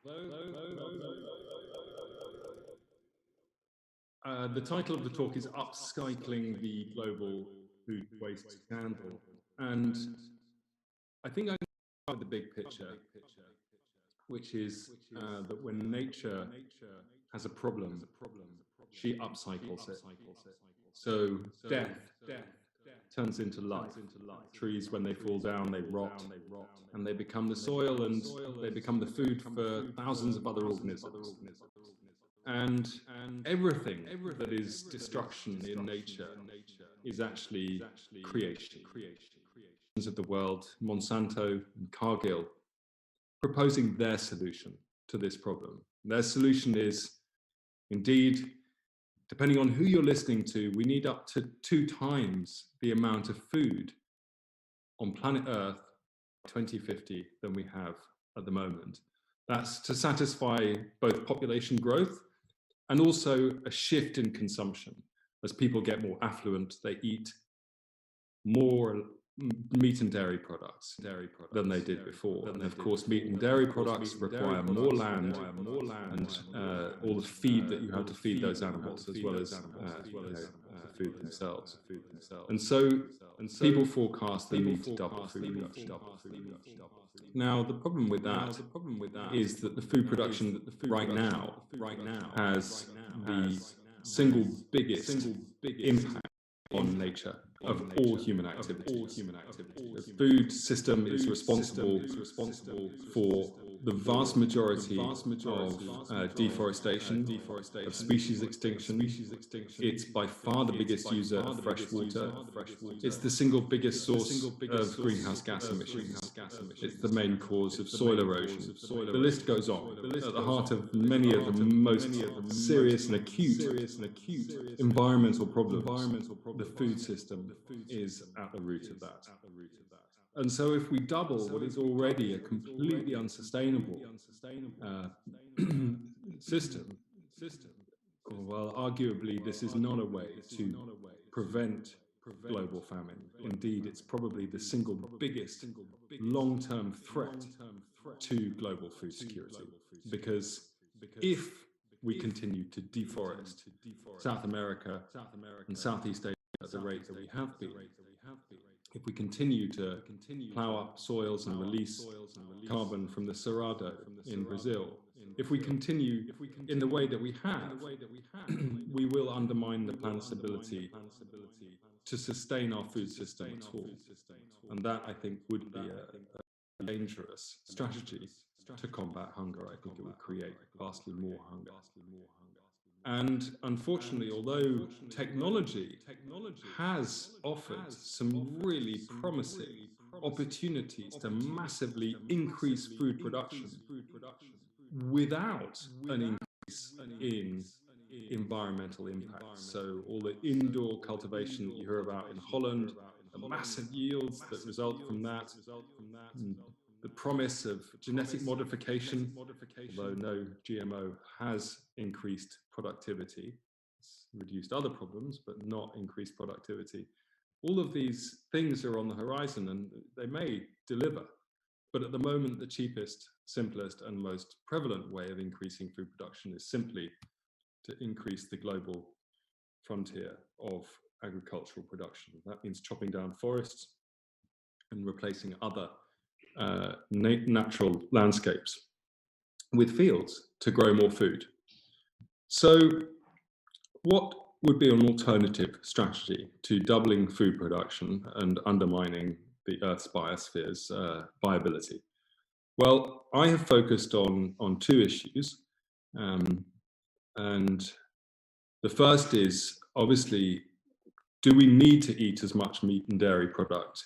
The title of the talk is Upcycling the Global Food Waste Scandal. And I think I can start with the big picture, which is that when nature has a problem, she upcycles it. So death turns into life. Trees, when they fall down, they rot, and they become the soil, and they become the food for thousands of other organisms. And everything that is destruction in nature is actually creation. Of the world, Monsanto and Cargill, proposing their solution to this problem. Their solution is, indeed, depending on who you're listening to, we need up to 2 times the amount of food on planet Earth by 2050 than we have at the moment. That's to satisfy both population growth and also a shift in consumption. As people get more affluent, they eat more meat and dairy products than they did before. And of course, meat and dairy products require more land and all the feed that you have to feed those animals, as well as the food themselves. And so people forecast they need to double food production. Now, the problem with that is that the food production right now has the single biggest impact on nature of all human activity. The food system is responsible for the vast majority of deforestation, of species extinction. It's by far the biggest user of fresh water. It's the single biggest source of greenhouse gas emissions. It's the main cause of soil erosion. The list goes on. At the heart of many of the most serious and acute environmental problems, the food system is at the root of that. And so if we double what is already a completely unsustainable system, well, arguably this is not a way to prevent global famine. Indeed, it's probably the single biggest long-term threat to global food security. Because if we continue to deforest South America and Southeast Asia at the rate that we have been, if we continue to plow up soils and release carbon from the Cerrado in Brazil, if we continue in the way that we have, we will undermine the planet's ability to sustain our food system at all. And that, I think, would be a dangerous strategy to combat hunger. I think it would create vastly more hunger. And unfortunately, although technology has offered some really promising opportunities to massively increase food production without an increase in environmental impact. So all the indoor cultivation that you hear about in Holland, the massive yields that result from that, the promise of genetic modification, although no GMO has increased productivity, it's reduced other problems, but not increased productivity. All of these things are on the horizon and they may deliver. But at the moment, the cheapest, simplest, and most prevalent way of increasing food production is simply to increase the global frontier of agricultural production. That means chopping down forests and replacing other natural landscapes with fields to grow more food. So what would be an alternative strategy to doubling food production and undermining the Earth's biosphere's viability? Well, I have focused on 2 issues. And the first is, obviously, do we need to eat as much meat and dairy product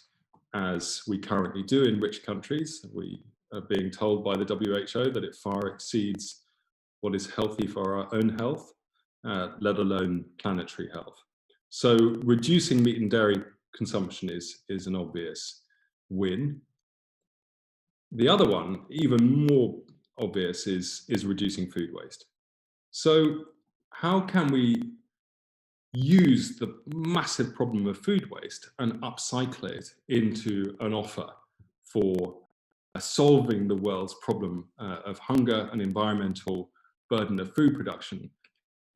as we currently do in rich countries? We are being told by the WHO that it far exceeds what is healthy for our own health, let alone planetary health. So reducing meat and dairy consumption is an obvious win. The other one, even more obvious, is reducing food waste. So how can we use the massive problem of food waste and upcycle it into an offer for solving the world's problem of hunger and environmental burden of food production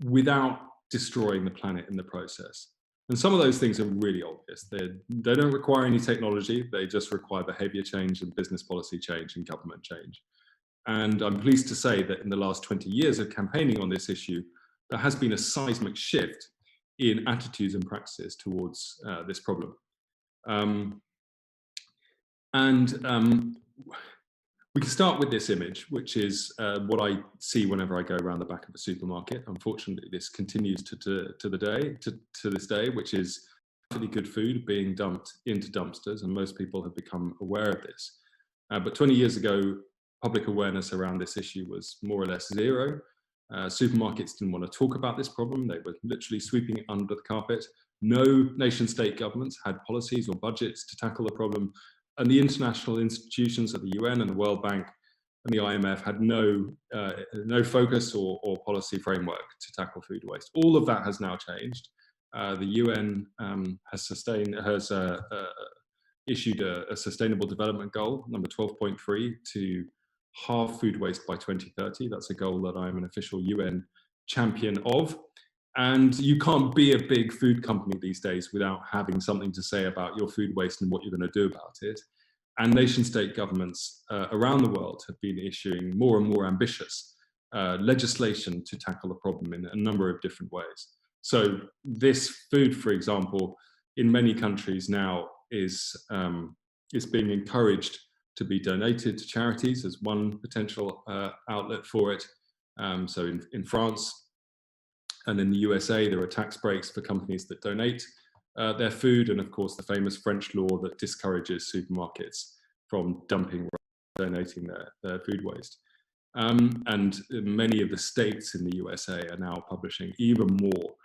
without destroying the planet in the process. And some of those things are really obvious. They don't require any technology. They just require behavior change and business policy change and government change. And I'm pleased to say that in the last 20 years of campaigning on this issue, there has been a seismic shift in attitudes and practices towards this problem. We can start with this image, which is what I see whenever I go around the back of a supermarket. Unfortunately, this continues to this day, which is really good food being dumped into dumpsters, and most people have become aware of this. But 20 years ago, public awareness around this issue was more or less zero. Supermarkets didn't want to talk about this problem. They were literally sweeping it under the carpet. No nation-state governments had policies or budgets to tackle the problem. And the international institutions of the UN and the World Bank and the IMF had no focus or policy framework to tackle food waste. All of that has now changed. The UN has issued a Sustainable Development Goal, number 12.3, to halve food waste by 2030. That's a goal that I'm an official UN champion of. And you can't be a big food company these days without having something to say about your food waste and what you're going to do about it. And nation-state governments around the world have been issuing more and more ambitious legislation to tackle the problem in a number of different ways. So this food, for example, in many countries now is being encouraged to be donated to charities as one potential outlet for it. So in France, and in the USA, there are tax breaks for companies that donate their food, and of course the famous French law that discourages supermarkets from dumping or donating their food waste. And many of the states in the USA are now publishing even more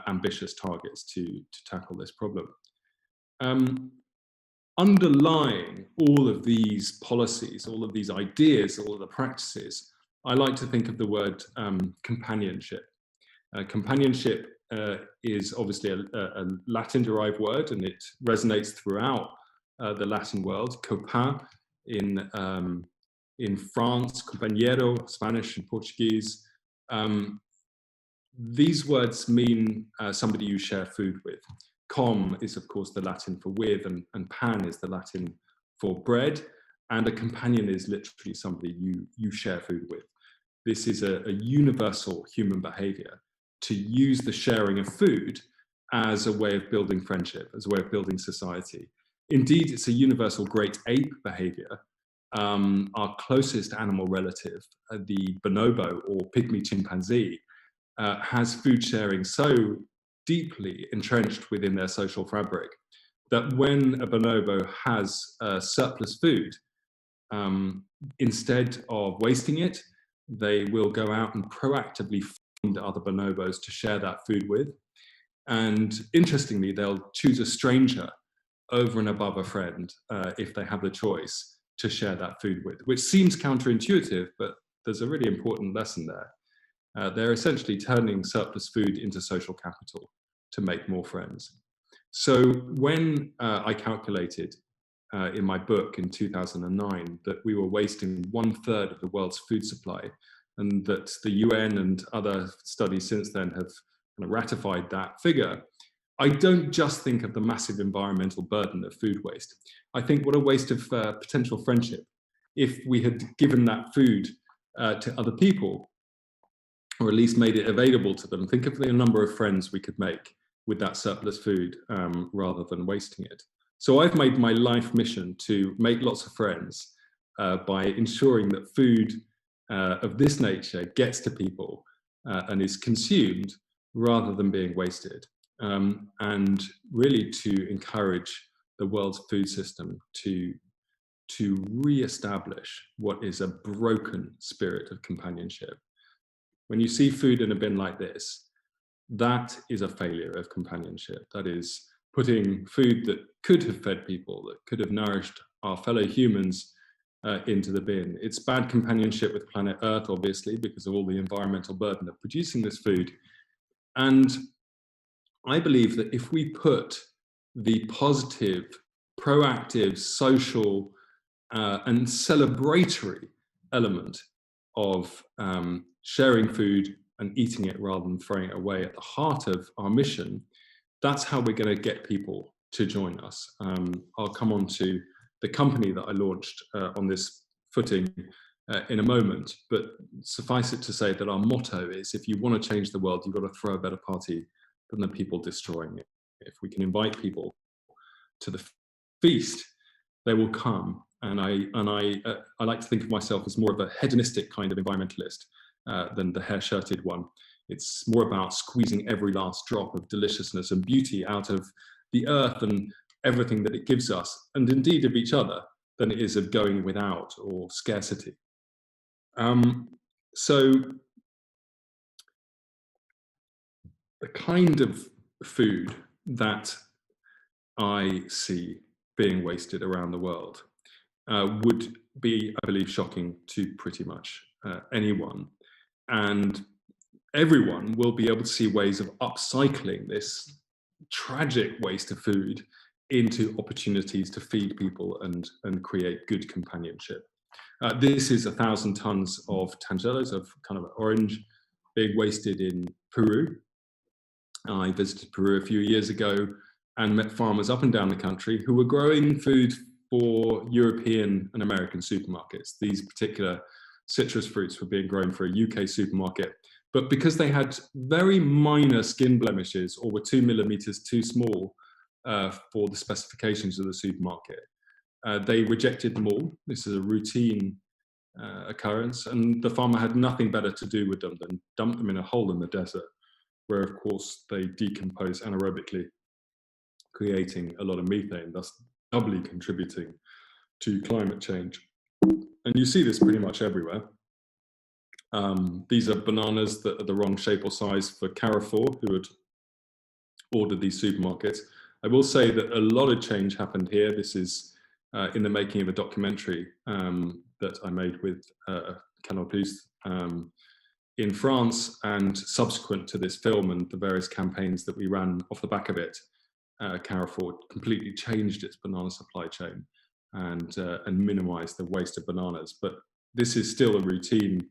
ambitious targets to tackle this problem. Underlying all of these policies, all of these ideas, all of the practices, I like to think of the word companionship. Companionship is obviously a Latin-derived word, and it resonates throughout the Latin world. Copain in France, compañero, Spanish and Portuguese. These words mean somebody you share food with. Com is, of course, the Latin for with, and pan is the Latin for bread, and a companion is literally somebody you share food with. This is a universal human behavior, to use the sharing of food as a way of building friendship, as a way of building society. Indeed, it's a universal great ape behavior. Our closest animal relative, the bonobo or pygmy chimpanzee, has food sharing so deeply entrenched within their social fabric that when a bonobo has surplus food, instead of wasting it, they will go out and proactively find other bonobos to share that food with. And interestingly, they'll choose a stranger over and above a friend if they have the choice to share that food with, which seems counterintuitive, but there's a really important lesson there. They're essentially turning surplus food into social capital to make more friends. So when I calculated in my book in 2009 that we were wasting 1/3 of the world's food supply, and that the UN and other studies since then have kind of ratified that figure, I don't just think of the massive environmental burden of food waste. I think what a waste of potential friendship if we had given that food to other people, or at least made it available to them. Think of the number of friends we could make with that surplus food rather than wasting it. So I've made my life mission to make lots of friends by ensuring that food of this nature gets to people and is consumed rather than being wasted. And really to encourage the world's food system to re-establish what is a broken spirit of companionship. When you see food in a bin like this, that is a failure of companionship. That is putting food that could have fed people, that could have nourished our fellow humans into the bin. It's bad companionship with planet Earth, obviously, because of all the environmental burden of producing this food. And I believe that if we put the positive, proactive, social and celebratory element of sharing food and eating it rather than throwing it away at the heart of our mission, that's how we're going to get people to join us. I'll come on to the company that I launched on this footing in a moment, but suffice it to say that our motto is, if you want to change the world, you've got to throw a better party than the people destroying it. If we can invite people to the feast, they will come. And I like to think of myself as more of a hedonistic kind of environmentalist than the hair-shirted one. It's more about squeezing every last drop of deliciousness and beauty out of the earth and everything that it gives us, and indeed of each other, than it is of going without or scarcity. So the kind of food that I see being wasted around the world would be, I believe, shocking to pretty much anyone. And everyone will be able to see ways of upcycling this tragic waste of food into opportunities to feed people and create good companionship. This is 1,000 tons of tangelos, of kind of orange, being wasted in Peru. I visited Peru a few years ago and met farmers up and down the country who were growing food for European and American supermarkets. These particular citrus fruits were being grown for a UK supermarket, but because they had very minor skin blemishes or were 2 millimeters too small for the specifications of the supermarket, they rejected them all. This is a routine occurrence, and the farmer had nothing better to do with them than dump them in a hole in the desert, where of course they decompose anaerobically, creating a lot of methane, thus doubly contributing to climate change. And you see this pretty much everywhere. These are bananas that are the wrong shape or size for Carrefour, who had ordered these supermarkets. I will say that a lot of change happened here. This is in the making of a documentary that I made with Canal Plus in France, and subsequent to this film and the various campaigns that we ran off the back of it, Carrefour completely changed its banana supply chain and minimized the waste of bananas. But this is still a routine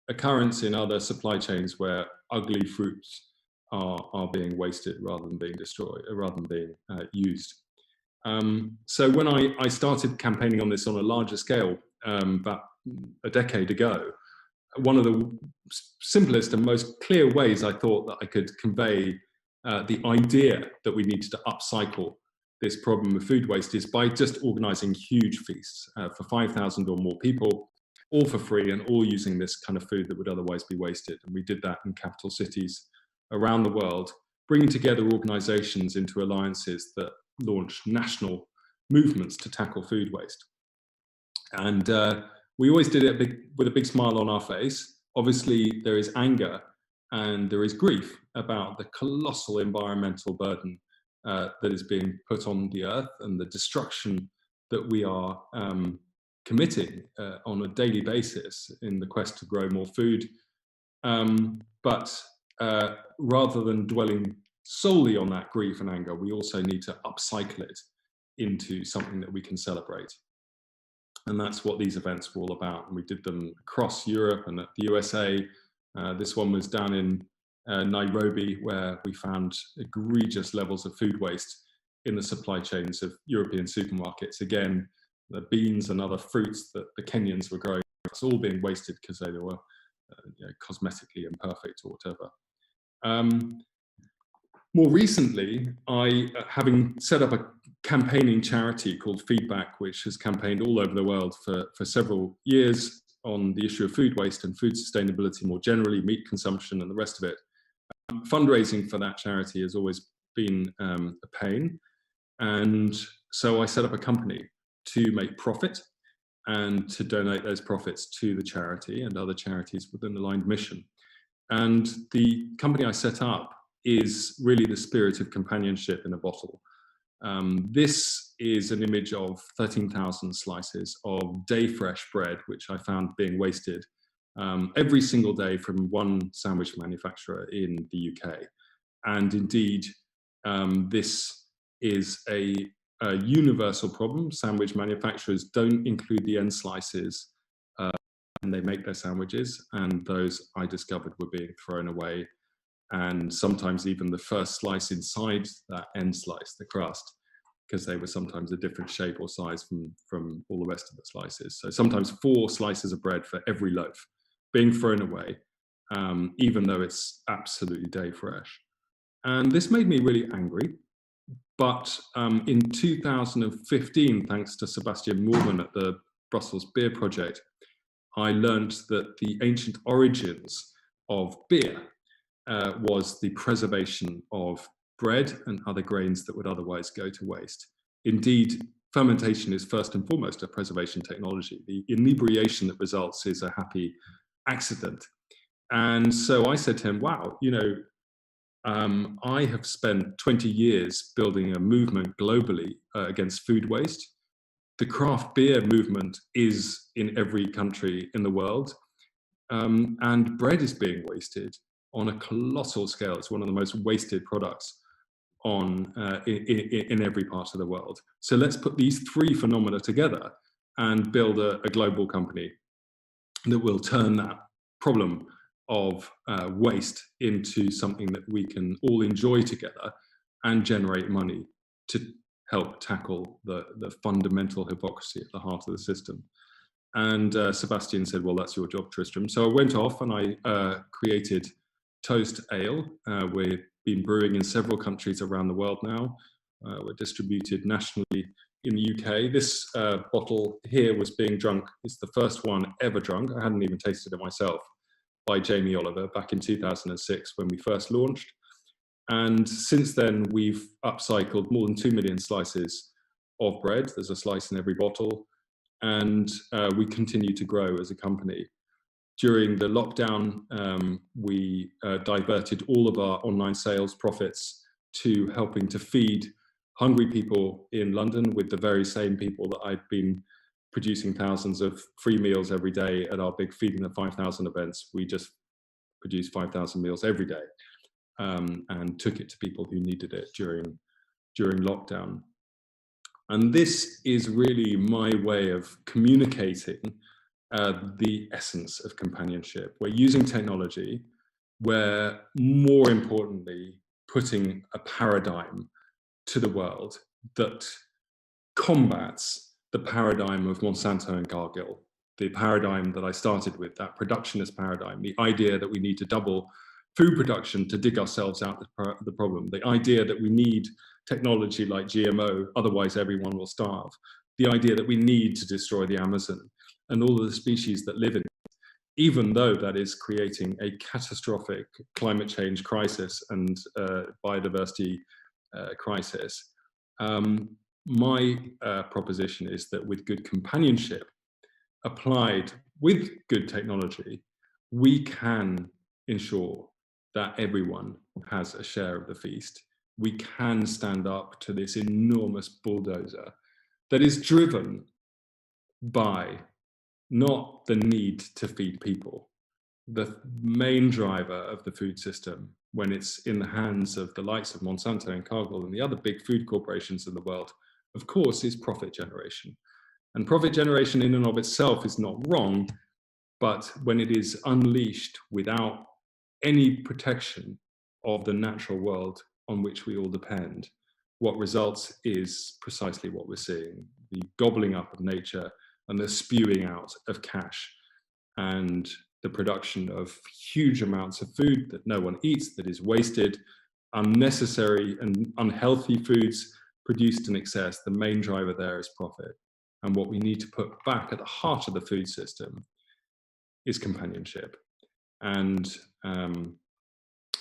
occurrence in other supply chains where ugly fruits are being wasted rather than being destroyed, rather than being used. So when I started campaigning on this on a larger scale about a decade ago, one of the simplest and most clear ways I thought that I could convey the idea that we needed to upcycle this problem of food waste is by just organizing huge feasts for 5,000 or more people, all for free and all using this kind of food that would otherwise be wasted. And we did that in capital cities around the world, bringing together organizations into alliances that launch national movements to tackle food waste. And we always did it with a big smile on our face. Obviously, there is anger and there is grief about the colossal environmental burden that is being put on the earth and the destruction that we are committing on a daily basis in the quest to grow more food. But rather than dwelling solely on that grief and anger, we also need to upcycle it into something that we can celebrate. And that's what these events were all about. And we did them across Europe and the USA. This one was down in Nairobi, where we found egregious levels of food waste in the supply chains of European supermarkets. Again, the beans and other fruits that the Kenyans were growing, it's all being wasted because they were cosmetically imperfect or whatever. More recently, having set up a campaigning charity called Feedback, which has campaigned all over the world for several years on the issue of food waste and food sustainability more generally, meat consumption and the rest of it. Fundraising for that charity has always been a pain. And so I set up a company to make profit and to donate those profits to the charity and other charities with an aligned mission. And the company I set up is really the spirit of companionship in a bottle. This is an image of 13,000 slices of day fresh bread, which I found being wasted every single day from one sandwich manufacturer in the UK. And indeed, this is a a universal problem. Sandwich manufacturers don't include the end slices when they make their sandwiches, and those I discovered were being thrown away. And sometimes even the first slice inside that end slice, the crust, because they were sometimes a different shape or size from all the rest of the slices. So sometimes 4 slices of bread for every loaf being thrown away, even though it's absolutely day fresh. And this made me really angry. But in 2015, thanks to Sebastian Morgan at the Brussels Beer Project, I learned that the ancient origins of beer was the preservation of bread and other grains that would otherwise go to waste. Indeed, fermentation is first and foremost a preservation technology. The inebriation that results is a happy accident. And so I said to him, wow, you know, I have spent 20 years building a movement globally against food waste. The craft beer movement is in every country in the world, and bread is being wasted on a colossal scale. It's one of the most wasted products in every part of the world. So let's put these 3 phenomena together and build a global company that will turn that problem of waste into something that we can all enjoy together and generate money to help tackle the fundamental hypocrisy at the heart of the system. And Sebastian said, well, that's your job, Tristram. So I went off and I created Toast Ale. We've been brewing in several countries around the world now. We're distributed nationally in the UK. This bottle here was being drunk. It's the first one ever drunk. I hadn't even tasted it myself, by Jamie Oliver back in 2006 when we first launched. And since then, we've upcycled more than 2 million slices of bread. There's a slice in every bottle. And we continue to grow as a company. During the lockdown, we diverted all of our online sales profits to helping to feed hungry people in London with the very same people that I'd been producing thousands of free meals every day at our big Feeding the 5,000 events. We just produced 5,000 meals every day and took it to people who needed it during lockdown. And this is really my way of communicating the essence of companionship. We're using technology, we're more importantly putting a paradigm to the world that combats the paradigm of Monsanto and Cargill, the paradigm that I started with, that productionist paradigm, the idea that we need to double food production to dig ourselves out the problem, the idea that we need technology like GMO, otherwise everyone will starve, the idea that we need to destroy the Amazon and all of the species that live in it, even though that is creating a catastrophic climate change crisis and biodiversity crisis. My proposition is that with good companionship applied with good technology, we can ensure that everyone has a share of the feast. We can stand up to this enormous bulldozer that is driven by not the need to feed people. The main driver of the food system, when it's in the hands of the likes of Monsanto and Cargill and the other big food corporations in the world, of course, is profit generation. And profit generation in and of itself is not wrong, but when it is unleashed without any protection of the natural world on which we all depend, what results is precisely what we're seeing: the gobbling up of nature and the spewing out of cash and the production of huge amounts of food that no one eats, that is wasted, unnecessary and unhealthy foods produced in excess. The main driver there is profit. And what we need to put back at the heart of the food system is companionship. And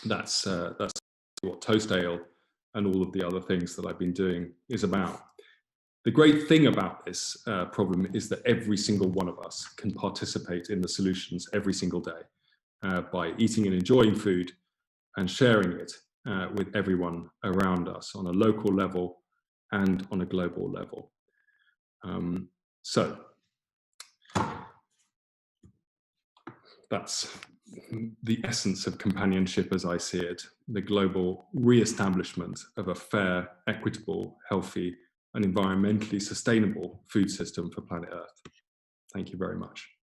that's what Toast Ale and all of the other things that I've been doing is about. The great thing about this problem is that every single one of us can participate in the solutions every single day by eating and enjoying food and sharing it with everyone around us on a local level and on a global level. So that's the essence of companionship as I see it: the global re-establishment of a fair, equitable, healthy an environmentally sustainable food system for planet Earth. Thank you very much.